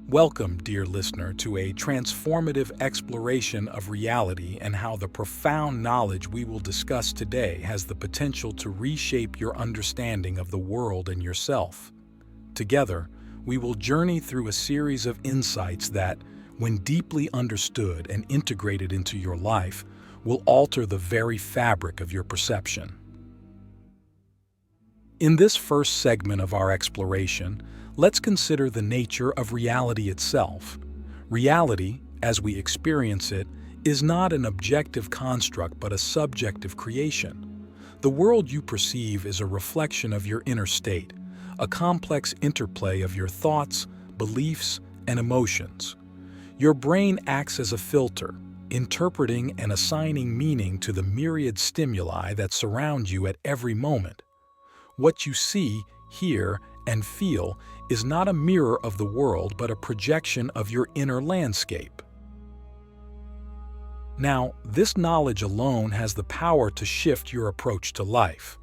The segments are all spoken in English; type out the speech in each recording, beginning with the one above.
Welcome, dear listener, to a transformative exploration of reality and how the profound knowledge we will discuss today has the potential to reshape your understanding of the world and yourself. Together, we will journey through a series of insights that, when deeply understood and integrated into your life, will alter the very fabric of your perception. In this first segment of our exploration, let's consider the nature of reality itself. Reality, as we experience it, is not an objective construct but a subjective creation. The world you perceive is a reflection of your inner state, a complex interplay of your thoughts, beliefs, and emotions. Your brain acts as a filter, interpreting and assigning meaning to the myriad stimuli that surround you at every moment. What you see, hear, and feel is not a mirror of the world but a projection of your inner landscape. Now, this knowledge alone has the power to shift your approach to life.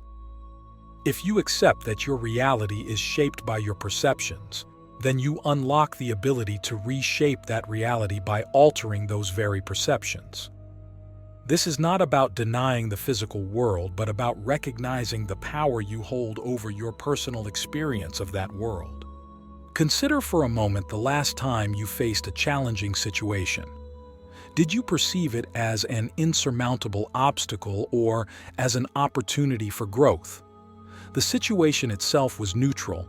If you accept that your reality is shaped by your perceptions, then you unlock the ability to reshape that reality by altering those very perceptions. This is not about denying the physical world, but about recognizing the power you hold over your personal experience of that world. Consider for a moment the last time you faced a challenging situation. Did you perceive it as an insurmountable obstacle or as an opportunity for growth? The situation itself was neutral.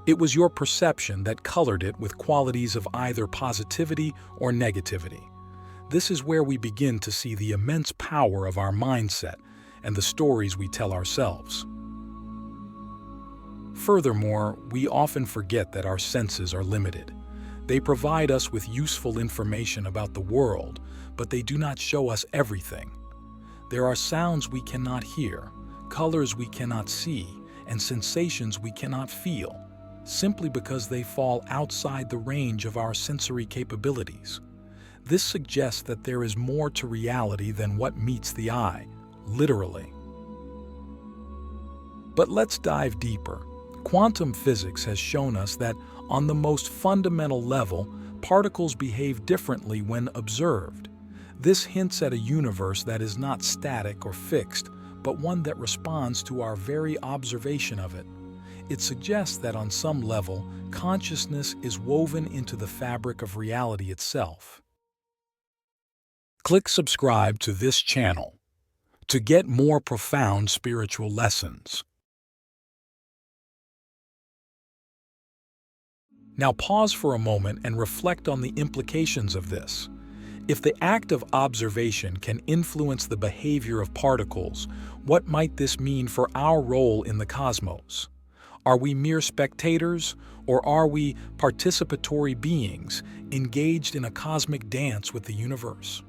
It was your perception that colored it with qualities of either positivity or negativity. This is where we begin to see the immense power of our mindset and the stories we tell ourselves. Furthermore, we often forget that our senses are limited. They provide us with useful information about the world, but they do not show us everything. There are sounds we cannot hear, colors we cannot see, and sensations we cannot feel, simply because they fall outside the range of our sensory capabilities. This suggests that there is more to reality than what meets the eye, literally. But let's dive deeper. Quantum physics has shown us that, on the most fundamental level, particles behave differently when observed. This hints at a universe that is not static or fixed, but one that responds to our very observation of it. It suggests that on some level, consciousness is woven into the fabric of reality itself. Click subscribe to this channel to get more profound spiritual lessons. Now pause for a moment and reflect on the implications of this. If the act of observation can influence the behavior of particles, what might this mean for our role in the cosmos? Are we mere spectators, or are we participatory beings engaged in a cosmic dance with the universe?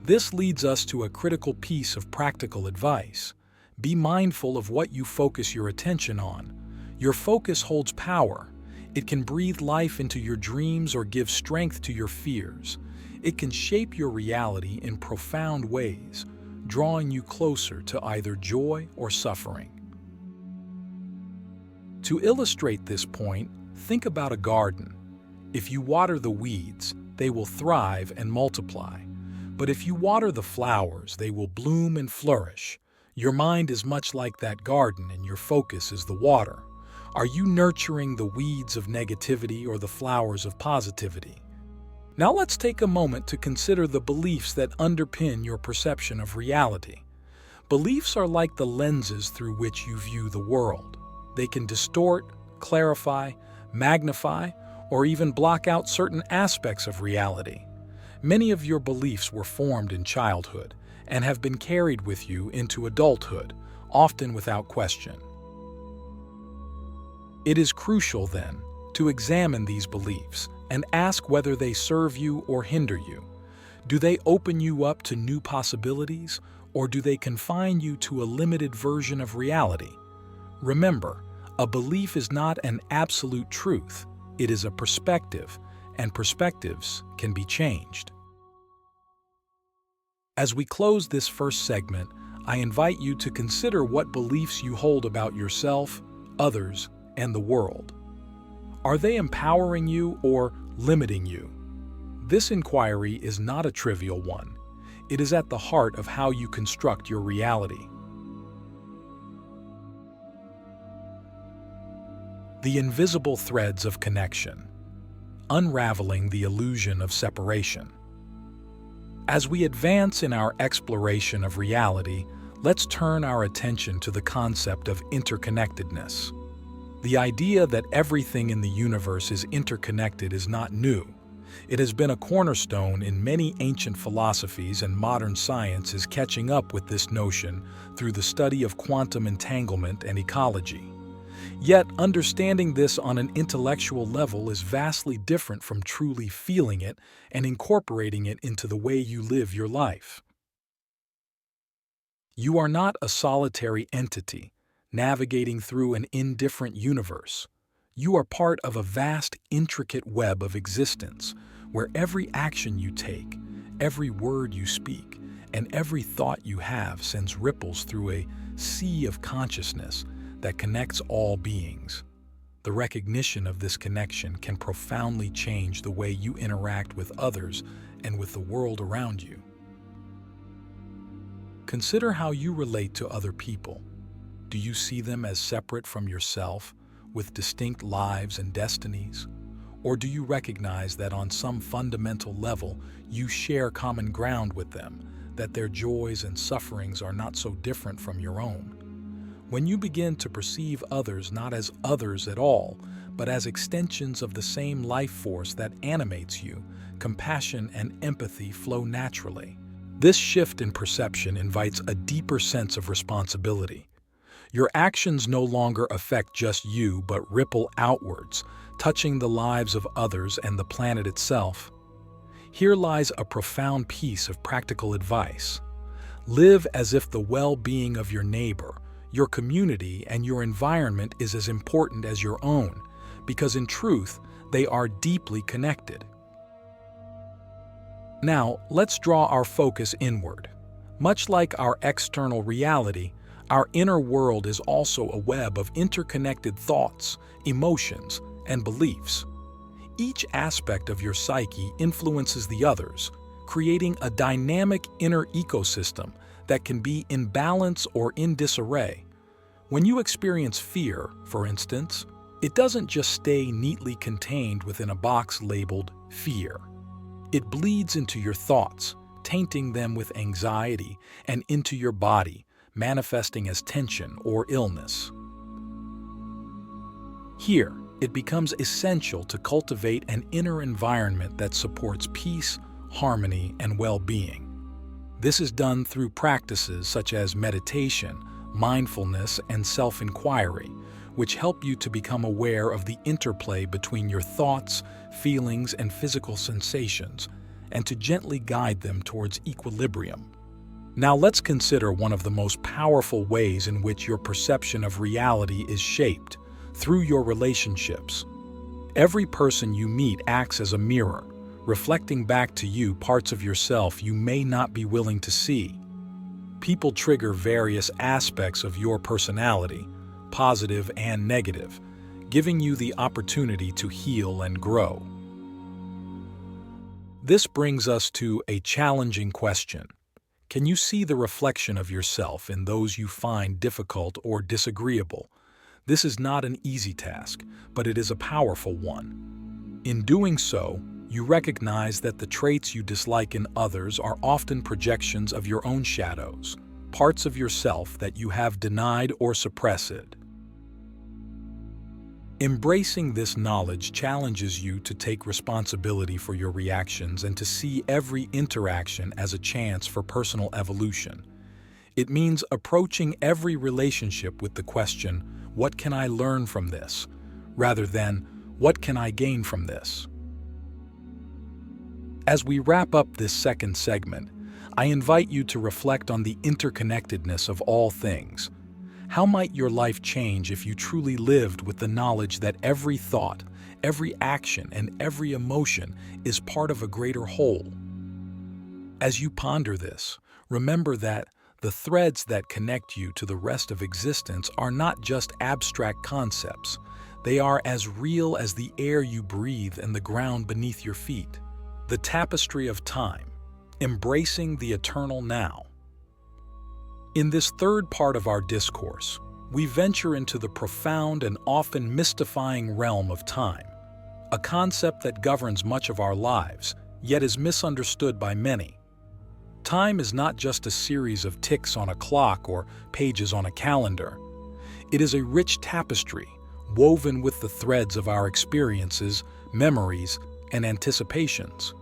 This leads us to a critical piece of practical advice. Be mindful of what you focus your attention on. Your focus holds power. It can breathe life into your dreams or give strength to your fears. It can shape your reality in profound ways, drawing you closer to either joy or suffering. To illustrate this point, think about a garden. If you water the weeds, they will thrive and multiply. But if you water the flowers, they will bloom and flourish. Your mind is much like that garden, and your focus is the water. Are you nurturing the weeds of negativity or the flowers of positivity? Now let's take a moment to consider the beliefs that underpin your perception of reality. Beliefs are like the lenses through which you view the world. They can distort, clarify, magnify, or even block out certain aspects of reality. Many of your beliefs were formed in childhood and have been carried with you into adulthood, often without question. It is crucial, then, to examine these beliefs and ask whether they serve you or hinder you. Do they open you up to new possibilities, or do they confine you to a limited version of reality? Remember, a belief is not an absolute truth. It is a perspective, and perspectives can be changed. As we close this first segment, I invite you to consider what beliefs you hold about yourself, others, and the world. Are they empowering you or limiting you? This inquiry is not a trivial one. It is at the heart of how you construct your reality. The invisible threads of connection, unraveling the illusion of separation. As we advance in our exploration of reality, let's turn our attention to the concept of interconnectedness. The idea that everything in the universe is interconnected is not new. It has been a cornerstone in many ancient philosophies, and modern science is catching up with this notion through the study of quantum entanglement and ecology. Yet, understanding this on an intellectual level is vastly different from truly feeling it and incorporating it into the way you live your life. You are not a solitary entity, navigating through an indifferent universe. You are part of a vast, intricate web of existence, where every action you take, every word you speak, and every thought you have sends ripples through a sea of consciousness that connects all beings. The recognition of this connection can profoundly change the way you interact with others and with the world around you. Consider how you relate to other people. Do you see them as separate from yourself, with distinct lives and destinies? Or do you recognize that on some fundamental level you share common ground with them, that their joys and sufferings are not so different from your own? When you begin to perceive others not as others at all, but as extensions of the same life force that animates you, compassion and empathy flow naturally. This shift in perception invites a deeper sense of responsibility. Your actions no longer affect just you, but ripple outwards, touching the lives of others and the planet itself. Here lies a profound piece of practical advice. Live as if the well-being of your neighbor, your community, and your environment is as important as your own, because in truth, they are deeply connected. Now, let's draw our focus inward. Much like our external reality, our inner world is also a web of interconnected thoughts, emotions, and beliefs. Each aspect of your psyche influences the others, creating a dynamic inner ecosystem that can be in balance or in disarray. When you experience fear, for instance, it doesn't just stay neatly contained within a box labeled fear. It bleeds into your thoughts, tainting them with anxiety, and into your body, manifesting as tension or illness. Here, it becomes essential to cultivate an inner environment that supports peace, harmony, and well-being. This is done through practices such as meditation, mindfulness, and self-inquiry, which help you to become aware of the interplay between your thoughts, feelings, and physical sensations, and to gently guide them towards equilibrium. Now let's consider one of the most powerful ways in which your perception of reality is shaped, through your relationships. Every person you meet acts as a mirror, reflecting back to you parts of yourself you may not be willing to see. People trigger various aspects of your personality, positive and negative, giving you the opportunity to heal and grow. This brings us to a challenging question. Can you see the reflection of yourself in those you find difficult or disagreeable? This is not an easy task, but it is a powerful one. In doing so, you recognize that the traits you dislike in others are often projections of your own shadows, parts of yourself that you have denied or suppressed. Embracing this knowledge challenges you to take responsibility for your reactions and to see every interaction as a chance for personal evolution. It means approaching every relationship with the question, "What can I learn from this?" rather than, "What can I gain from this?" As we wrap up this second segment, I invite you to reflect on the interconnectedness of all things. How might your life change if you truly lived with the knowledge that every thought, every action, and every emotion is part of a greater whole? As you ponder this, remember that the threads that connect you to the rest of existence are not just abstract concepts. They are as real as the air you breathe and the ground beneath your feet. The tapestry of time, embracing the eternal now. In this third part of our discourse, we venture into the profound and often mystifying realm of time, a concept that governs much of our lives, yet is misunderstood by many. Time is not just a series of ticks on a clock or pages on a calendar. It is a rich tapestry, woven with the threads of our experiences, memories, and anticipations.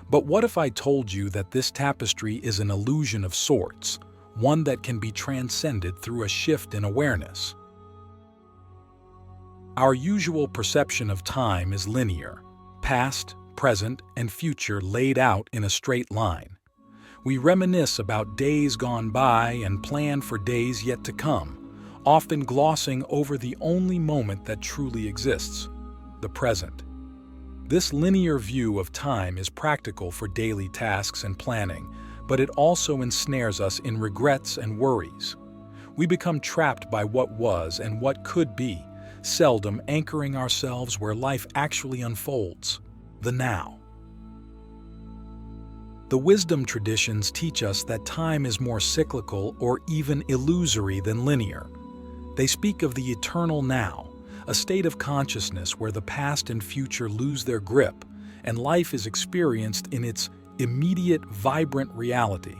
But what if I told you that this tapestry is an illusion of sorts, one that can be transcended through a shift in awareness? Our usual perception of time is linear, past, present, and future laid out in a straight line. We reminisce about days gone by and plan for days yet to come, often glossing over the only moment that truly exists, the present. This linear view of time is practical for daily tasks and planning, but it also ensnares us in regrets and worries. We become trapped by what was and what could be, seldom anchoring ourselves where life actually unfolds, the now. The wisdom traditions teach us that time is more cyclical or even illusory than linear. They speak of the eternal now, a state of consciousness where the past and future lose their grip, and life is experienced in its immediate, vibrant reality.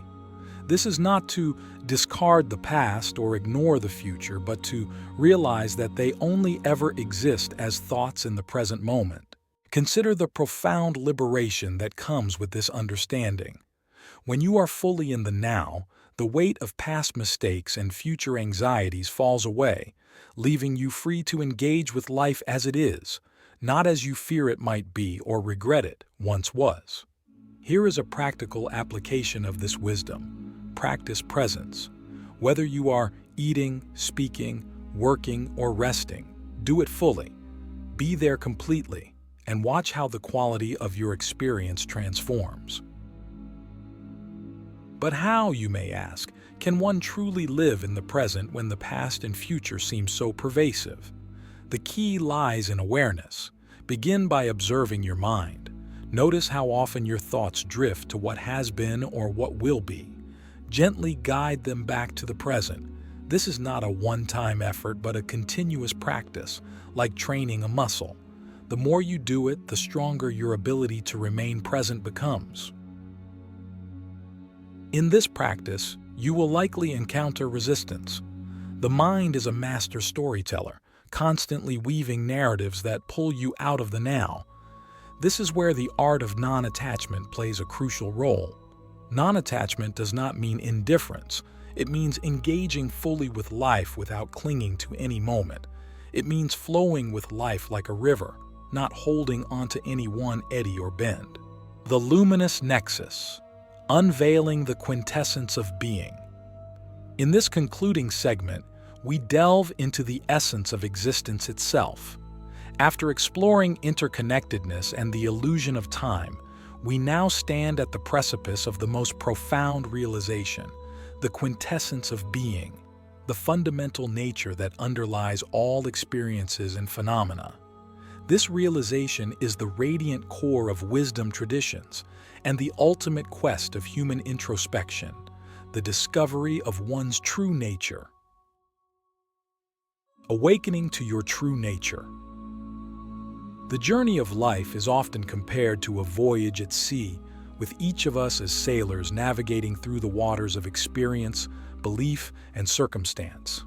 This is not to discard the past or ignore the future, but to realize that they only ever exist as thoughts in the present moment. Consider the profound liberation that comes with this understanding. When you are fully in the now, the weight of past mistakes and future anxieties falls away, leaving you free to engage with life as it is, not as you fear it might be or regret it once was. Here is a practical application of this wisdom. Practice presence. Whether you are eating, speaking, working, or resting, do it fully. Be there completely, and watch how the quality of your experience transforms. But how, you may ask, can one truly live in the present when the past and future seem so pervasive? The key lies in awareness. Begin by observing your mind. Notice how often your thoughts drift to what has been or what will be. Gently guide them back to the present. This is not a one-time effort, but a continuous practice, like training a muscle. The more you do it, the stronger your ability to remain present becomes. In this practice, you will likely encounter resistance. The mind is a master storyteller, constantly weaving narratives that pull you out of the now. This is where the art of non-attachment plays a crucial role. Non-attachment does not mean indifference. It means engaging fully with life without clinging to any moment. It means flowing with life like a river, not holding onto any one eddy or bend. The luminous nexus, unveiling the quintessence of being. In this concluding segment, we delve into the essence of existence itself. After exploring interconnectedness and the illusion of time, we now stand at the precipice of the most profound realization, the quintessence of being, the fundamental nature that underlies all experiences and phenomena. This realization is the radiant core of wisdom traditions and the ultimate quest of human introspection, the discovery of one's true nature. Awakening to your true nature. The journey of life is often compared to a voyage at sea, with each of us as sailors navigating through the waters of experience, belief, and circumstance.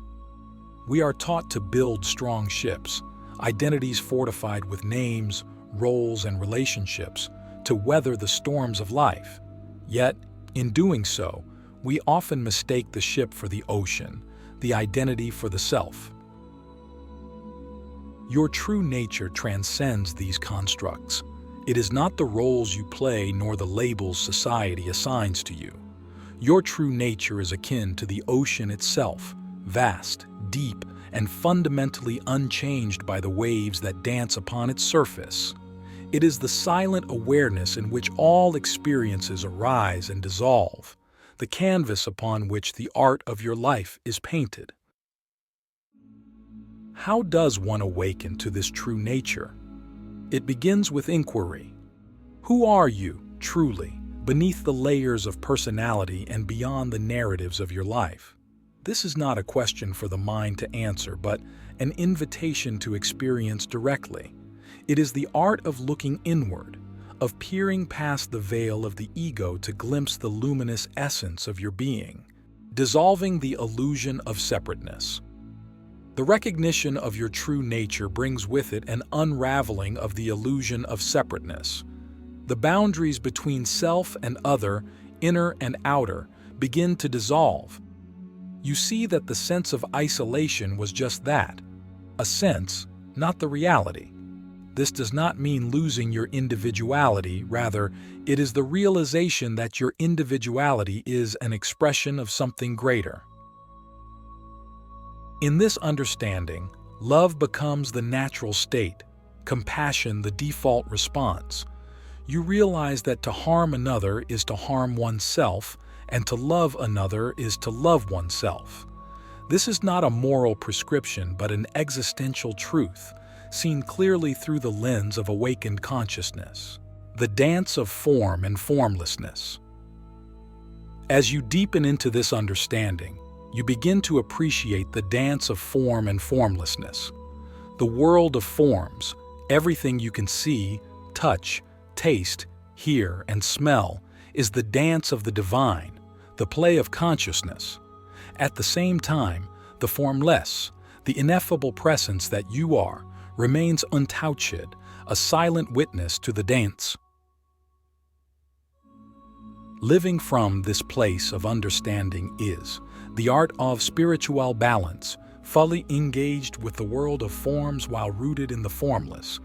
We are taught to build strong ships, identities fortified with names, roles, and relationships, to weather the storms of life. Yet, in doing so, we often mistake the ship for the ocean, the identity for the self. Your true nature transcends these constructs. It is not the roles you play nor the labels society assigns to you. Your true nature is akin to the ocean itself, vast, deep, and fundamentally unchanged by the waves that dance upon its surface. It is the silent awareness in which all experiences arise and dissolve, the canvas upon which the art of your life is painted. How does one awaken to this true nature? It begins with inquiry. Who are you, truly, beneath the layers of personality and beyond the narratives of your life? This is not a question for the mind to answer, but an invitation to experience directly. It is the art of looking inward, of peering past the veil of the ego to glimpse the luminous essence of your being, dissolving the illusion of separateness. The recognition of your true nature brings with it an unraveling of the illusion of separateness. The boundaries between self and other, inner and outer, begin to dissolve. You see that the sense of isolation was just that, a sense, not the reality. This does not mean losing your individuality, rather, it is the realization that your individuality is an expression of something greater. In this understanding, love becomes the natural state, compassion the default response. You realize that to harm another is to harm oneself, and to love another is to love oneself. This is not a moral prescription but an existential truth, seen clearly through the lens of awakened consciousness, the dance of form and formlessness. As you deepen into this understanding, you begin to appreciate the dance of form and formlessness. The world of forms, everything you can see, touch, taste, hear, and smell, is the dance of the divine, the play of consciousness. At the same time, the formless, the ineffable presence that you are, remains untouched, a silent witness to the dance. Living from this place of understanding is the art of spiritual balance, fully engaged with the world of forms while rooted in the formless.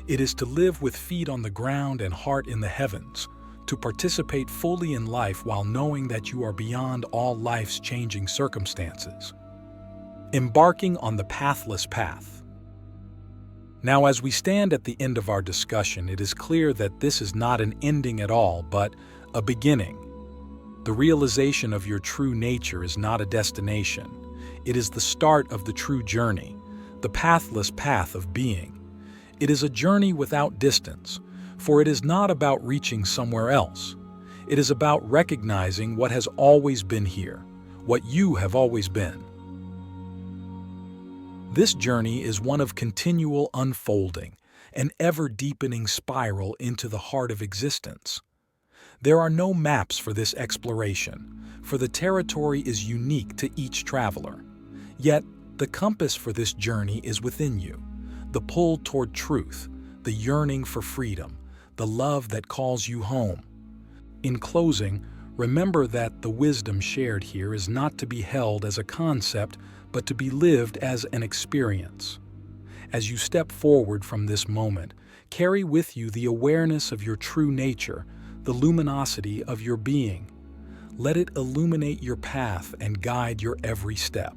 It is to live with feet on the ground and heart in the heavens, to participate fully in life while knowing that you are beyond all life's changing circumstances. Embarking on the pathless path. Now, as we stand at the end of our discussion, it is clear that this is not an ending at all, but a beginning. The realization of your true nature is not a destination. It is the start of the true journey, the pathless path of being. It is a journey without distance, for it is not about reaching somewhere else. It is about recognizing what has always been here, what you have always been. This journey is one of continual unfolding, an ever-deepening spiral into the heart of existence. There are no maps for this exploration, for the territory is unique to each traveler. Yet, the compass for this journey is within you, the pull toward truth, the yearning for freedom, the love that calls you home. In closing, remember that the wisdom shared here is not to be held as a concept, but to be lived as an experience. As you step forward from this moment, carry with you the awareness of your true nature, the luminosity of your being. Let it illuminate your path and guide your every step.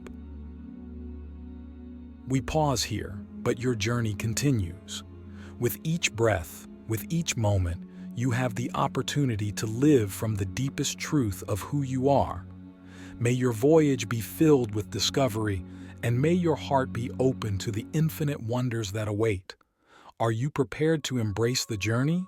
We pause here, but your journey continues. With each breath, with each moment, you have the opportunity to live from the deepest truth of who you are. May your voyage be filled with discovery, and may your heart be open to the infinite wonders that await. Are you prepared to embrace the journey?